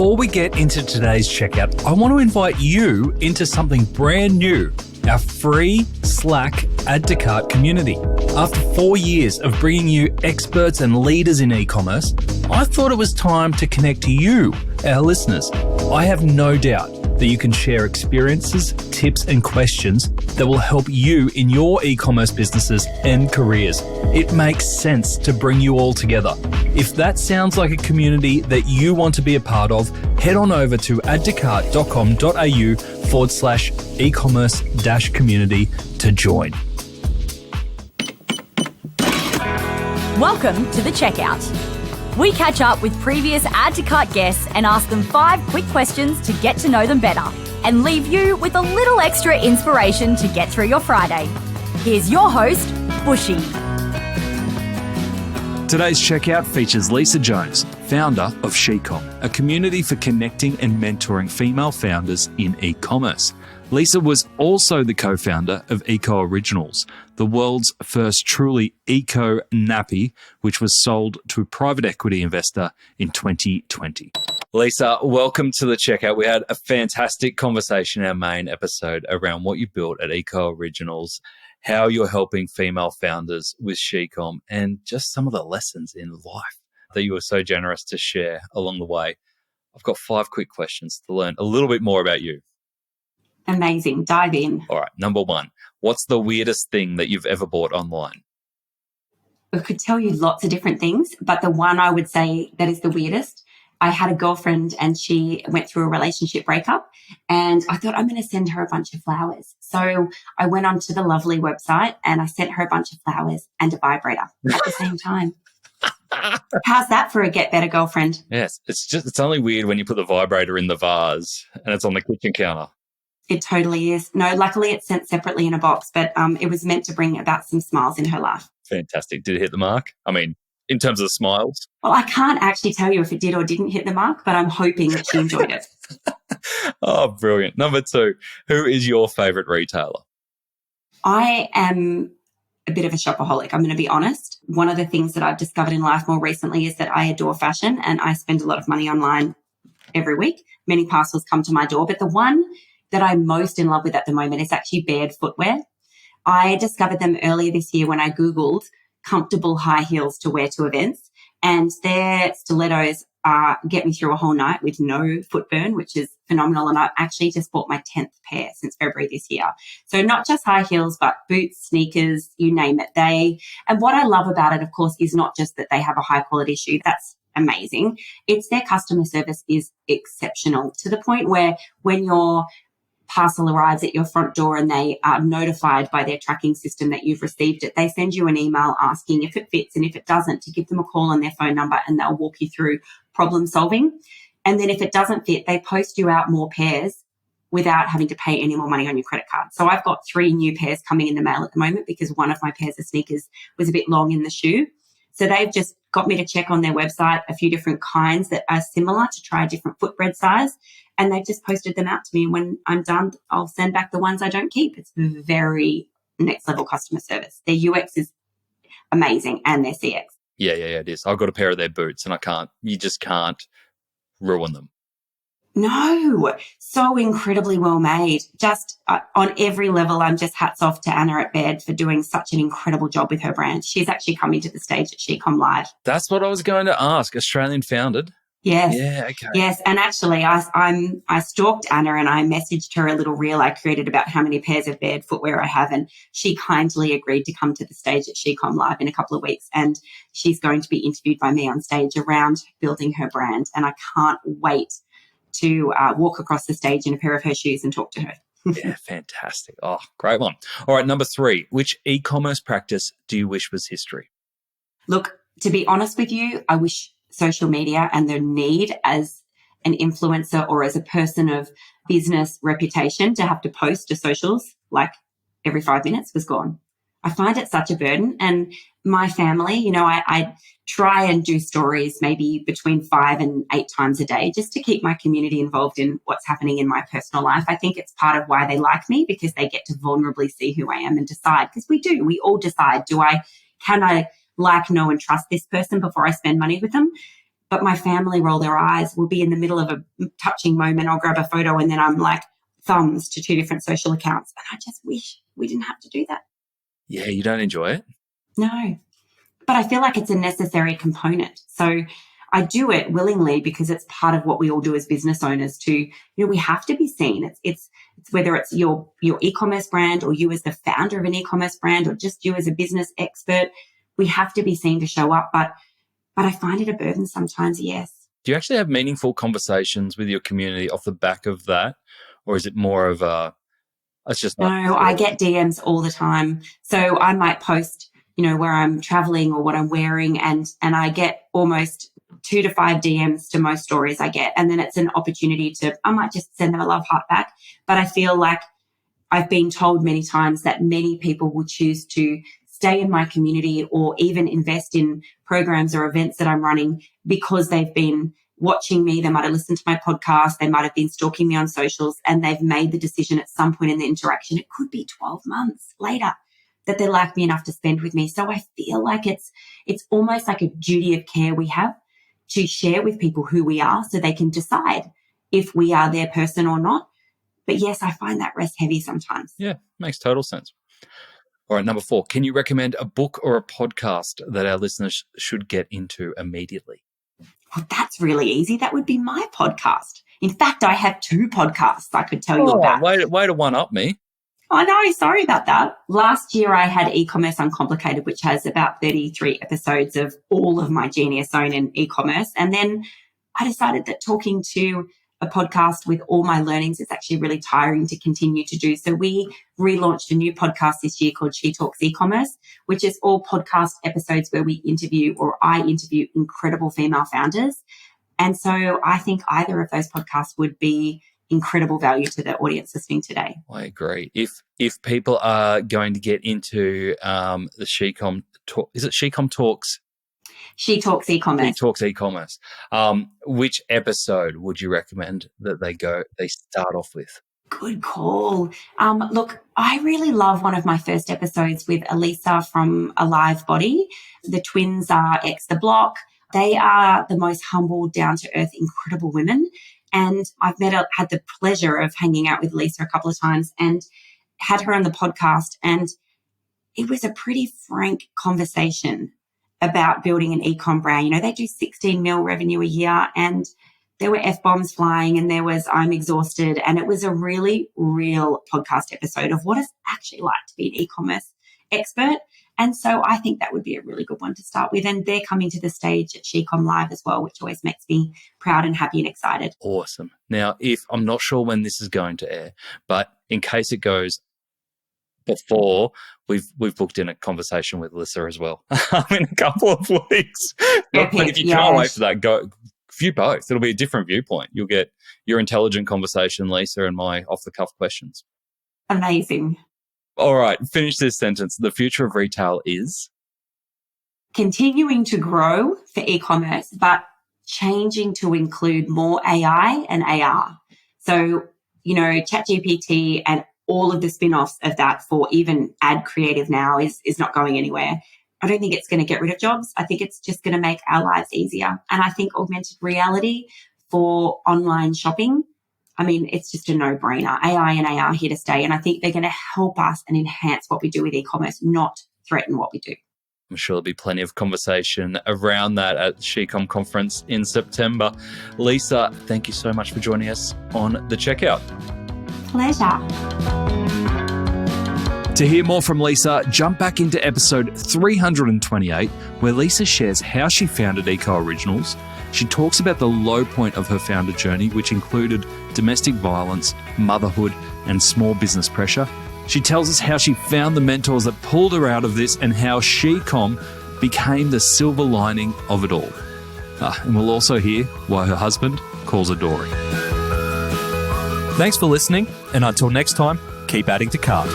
Before we get into today's checkout, I want to invite you into something brand new, our free Slack Add to Cart community. After 4 years of bringing you experts and leaders in e-commerce, I thought it was time to connect to you, our listeners. I have no doubt that you can share experiences, tips, and questions that will help you in your e-commerce businesses and careers. It makes sense to bring you all together. If that sounds like a community that you want to be a part of, head on over to addtocart.com.au/e-commerce-community to join. Welcome to the checkout. We catch up with previous Add to Cart guests and ask them 5 quick questions to get to know them better and leave you with a little extra inspiration to get through your Friday. Here's your host, Bushy. Today's checkout features Lisa Jones, founder of SHE-com, a community for connecting and mentoring female founders in e-commerce. Lisa was also the co-founder of Ecoriginals, the world's first truly eco nappy, which was sold to a private equity investor in 2020. Lisa, welcome to the checkout. We had a fantastic conversation in our main episode around what you built at Ecoriginals, how you're helping female founders with SHE-com, and just some of the lessons in life that you were so generous to share along the way. I've got 5 quick questions to learn a little bit more about you. Amazing. Dive in. All right. Number 1, what's the weirdest thing that you've ever bought online? I could tell you lots of different things, but the one I would say that is the weirdest, I had a girlfriend and she went through a relationship breakup and I thought I'm going to send her a bunch of flowers. So I went onto the Lovely website and I sent her a bunch of flowers and a vibrator at the same time. How's that for a get better girlfriend? Yes. It's only weird when you put the vibrator in the vase and it's on the kitchen counter. It totally is. No, luckily it's sent separately in a box, but it was meant to bring about some smiles in her life. Fantastic. Did it hit the mark? I mean, in terms of smiles? Well, I can't actually tell you if it did or didn't hit the mark, but I'm hoping that she enjoyed it. Oh, brilliant. Number 2, who is your favourite retailer? I am a bit of a shopaholic, I'm going to be honest. One of the things that I've discovered in life more recently is that I adore fashion and I spend a lot of money online every week. Many parcels come to my door, but the one that I'm most in love with at the moment is actually Baird footwear. I discovered them earlier this year when I Googled comfortable high heels to wear to events, and their stilettos get me through a whole night with no foot burn, which is phenomenal. And I actually just bought my 10th pair since February this year. So not just high heels, but boots, sneakers, you name it. And what I love about it, of course, is not just that they have a high quality shoe. That's amazing. It's their customer service is exceptional to the point where when your parcel arrives at your front door and they are notified by their tracking system that you've received it, they send you an email asking if it fits, and if it doesn't, to give them a call on their phone number and they'll walk you through problem solving. And then if it doesn't fit, they post you out more pairs without having to pay any more money on your credit card. So I've got 3 new pairs coming in the mail at the moment because one of my pairs of sneakers was a bit long in the shoe. So they've just got me to check on their website a few different kinds that are similar to try a different footbread size. And they've just posted them out to me. And when I'm done, I'll send back the ones I don't keep. It's very next level customer service. Their UX is amazing and their CX. Yeah, it is. I've got a pair of their boots and you just can't ruin them. No, so incredibly well made. Just on every level, I'm just hats off to Anna at Baird for doing such an incredible job with her brand. She's actually coming to the stage at she-comLisa. That's what I was going to ask. Australian founded? Yes. Yeah, okay. Yes, and actually I stalked Anna and I messaged her a little reel I created about how many pairs of Baird footwear I have, and she kindly agreed to come to the stage at she-comLisa in a couple of weeks, and she's going to be interviewed by me on stage around building her brand, and I can't wait to walk across the stage in a pair of her shoes and talk to her. Yeah, fantastic. Oh, great one. All right, number 3, which e-commerce practice do you wish was history? Look, to be honest with you, I wish social media and the need as an influencer or as a person of business reputation to have to post to socials like every 5 minutes was gone. I find it such a burden. And my family, I try and do stories maybe between 5 and 8 times a day just to keep my community involved in what's happening in my personal life. I think it's part of why they like me, because they get to vulnerably see who I am and decide, because we all decide, can I like, know and trust this person before I spend money with them? but my family roll their eyes. We'll be in the middle of a touching moment. I'll grab a photo and then I'm like thumbs to 2 different social accounts. And I just wish we didn't have to do that. Yeah, you don't enjoy it? No, but I feel like it's a necessary component. So I do it willingly because it's part of what we all do as business owners to, we have to be seen. It's whether it's your e-commerce brand or you as the founder of an e-commerce brand or just you as a business expert, we have to be seen to show up. But I find it a burden sometimes, yes. Do you actually have meaningful conversations with your community off the back of that? Or is it more of it's just not? No, I get DMs all the time. So I might post, where I'm traveling or what I'm wearing and I get almost 2 to 5 DMs to most stories I get. And then it's an opportunity I might just send them a love heart back. But I feel like I've been told many times that many people will choose to stay in my community or even invest in programs or events that I'm running because they've been watching me. They might have listened to my podcast. They might have been stalking me on socials and they've made the decision at some point in the interaction. It could be 12 months later that they like me enough to spend with me. So I feel like it's almost like a duty of care we have to share with people who we are so they can decide if we are their person or not. But yes, I find that rest heavy sometimes. Yeah, makes total sense. All right, number 4, can you recommend a book or a podcast that our listeners should get into immediately? Well, that's really easy. That would be my podcast. In fact, I have 2 podcasts I could tell you about. Way to one up me. I know, sorry about that. Last year I had Ecommerce Uncomplicated, which has about 33 episodes of all of my genius zone in e-commerce. And then I decided that talking to a podcast with all my learnings is actually really tiring to continue to do. So we relaunched a new podcast this year called She Talks Ecommerce, which is all podcast episodes where we interview or I interview incredible female founders. And so I think either of those podcasts would be incredible value to the audience listening today. I agree. If people are going to get into the she-com talk, is it she-com talks? She Talks E-commerce. She Talks E-commerce. Which episode would you recommend that they start off with? Good call. Look, I really love one of my first episodes with Elisa from Alive Body. The twins are the block. They are the most humble, down-to-earth, incredible women. And I've had the pleasure of hanging out with Lisa a couple of times and had her on the podcast. And it was a pretty frank conversation about building an e-com brand. They do 16 mil revenue a year and there were F-bombs flying and there was I'm exhausted. And it was a really real podcast episode of what it's actually like to be an e-commerce expert. And so I think that would be a really good one to start with. And they're coming to the stage at SHE-comLive as well, which always makes me proud and happy and excited. Awesome. Now, I'm not sure when this is going to air, but in case it goes before, we've booked in a conversation with Lisa as well in a couple of weeks. But if you can't wait for that, go view both. It'll be a different viewpoint. You'll get your intelligent conversation, Lisa, and my off-the-cuff questions. Amazing. All right, finish this sentence. The future of retail is? Continuing to grow for e-commerce, but changing to include more AI and AR. So, ChatGPT and all of the spin-offs of that for even ad creative now is not going anywhere. I don't think it's going to get rid of jobs. I think it's just going to make our lives easier. And I think augmented reality for online shopping, it's just a no-brainer. AI and AR are here to stay. And I think they're going to help us and enhance what we do with e-commerce, not threaten what we do. I'm sure there'll be plenty of conversation around that at the SHE-com conference in September. Lisa, thank you so much for joining us on The Checkout. Pleasure. To hear more from Lisa, jump back into episode 328, where Lisa shares how she founded Ecooriginals. She talks about the low point of her founder journey, which included domestic violence, motherhood, and small business pressure. She tells us how she found the mentors that pulled her out of this and how SHE-com became the silver lining of it all. And we'll also hear why her husband calls her Dory. Thanks for listening, and until next time, keep adding to cart.